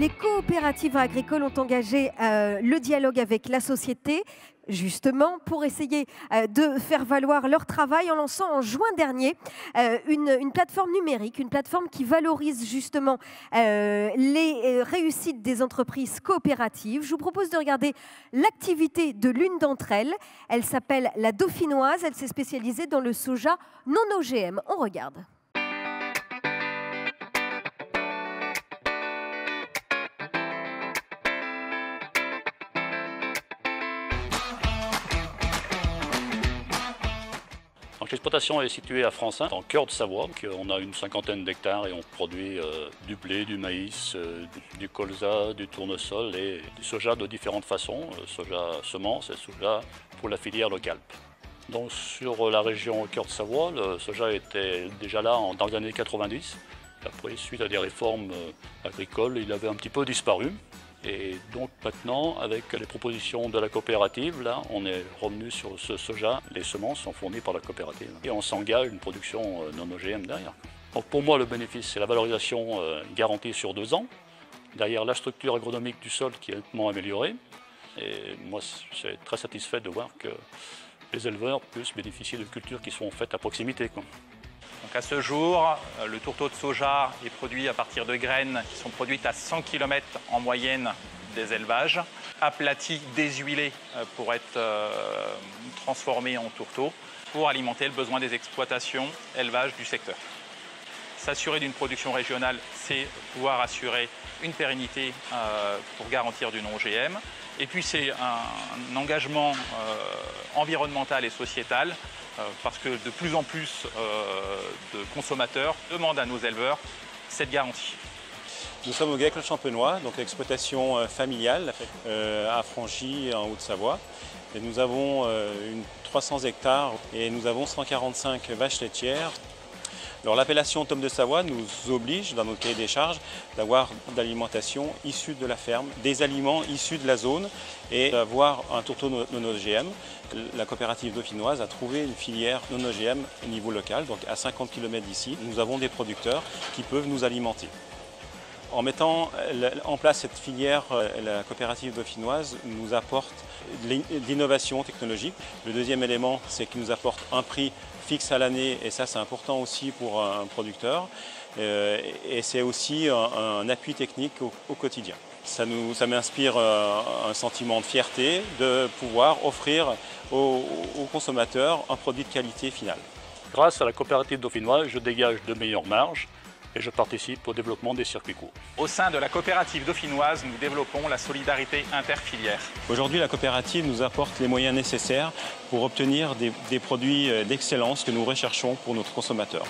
Les coopératives agricoles ont engagé le dialogue avec la société, justement, pour essayer de faire valoir leur travail en lançant en juin dernier une plateforme numérique, une plateforme qui valorise justement les réussites des entreprises coopératives. Je vous propose de regarder l'activité de l'une d'entre elles. Elle s'appelle la Dauphinoise. Elle s'est spécialisée dans le soja non OGM. On regarde. L'exploitation est située à Francin, en cœur de Savoie. On a une cinquantaine d'hectares et on produit du blé, du maïs, du colza, du tournesol et du soja de différentes façons. Soja semence et soja pour la filière locale. Donc sur la région cœur de Savoie, le soja était déjà là dans les années 90. Après, suite à des réformes agricoles, il avait un petit peu disparu. Et donc maintenant, avec les propositions de la coopérative, là, on est revenu sur ce soja. Les semences sont fournies par la coopérative. Et on s'engage une production non OGM derrière. Donc pour moi, le bénéfice, c'est la valorisation garantie sur 2 ans. Derrière, la structure agronomique du sol qui est nettement améliorée. Et moi, je suis très satisfait de voir que les éleveurs puissent bénéficier de cultures qui sont faites à proximité, quoi. Donc à ce jour, le tourteau de soja est produit à partir de graines qui sont produites à 100 km en moyenne des élevages, aplaties, déshuilées pour être transformées en tourteau pour alimenter le besoin des exploitations élevages du secteur. S'assurer d'une production régionale, c'est pouvoir assurer une pérennité pour garantir du non-OGM. Et puis c'est un engagement environnemental et sociétal parce que de plus en plus de consommateurs demandent à nos éleveurs cette garantie. Nous sommes au Gaillac-le-Champenois, donc exploitation familiale à Franchy en Haute-Savoie. Et nous avons 300 hectares et nous avons 145 vaches laitières. Alors l'appellation Tome de Savoie nous oblige, dans notre cahier des charges, d'avoir d'alimentation issue de la ferme, des aliments issus de la zone et d'avoir un tourteau non OGM. La coopérative dauphinoise a trouvé une filière non OGM au niveau local, donc à 50 km d'ici. Nous avons des producteurs qui peuvent nous alimenter. En mettant en place cette filière, la coopérative dauphinoise nous apporte de l'innovation technologique. Le deuxième élément, c'est qu'il nous apporte un prix fixe à l'année, et ça c'est important aussi pour un producteur. Et c'est aussi un appui technique au quotidien. Ça m'inspire un sentiment de fierté de pouvoir offrir aux consommateurs un produit de qualité finale. Grâce à la coopérative dauphinoise, je dégage de meilleures marges et je participe au développement des circuits courts. Au sein de la coopérative dauphinoise, nous développons la solidarité interfilière. Aujourd'hui, la coopérative nous apporte les moyens nécessaires pour obtenir des produits d'excellence que nous recherchons pour notre consommateur.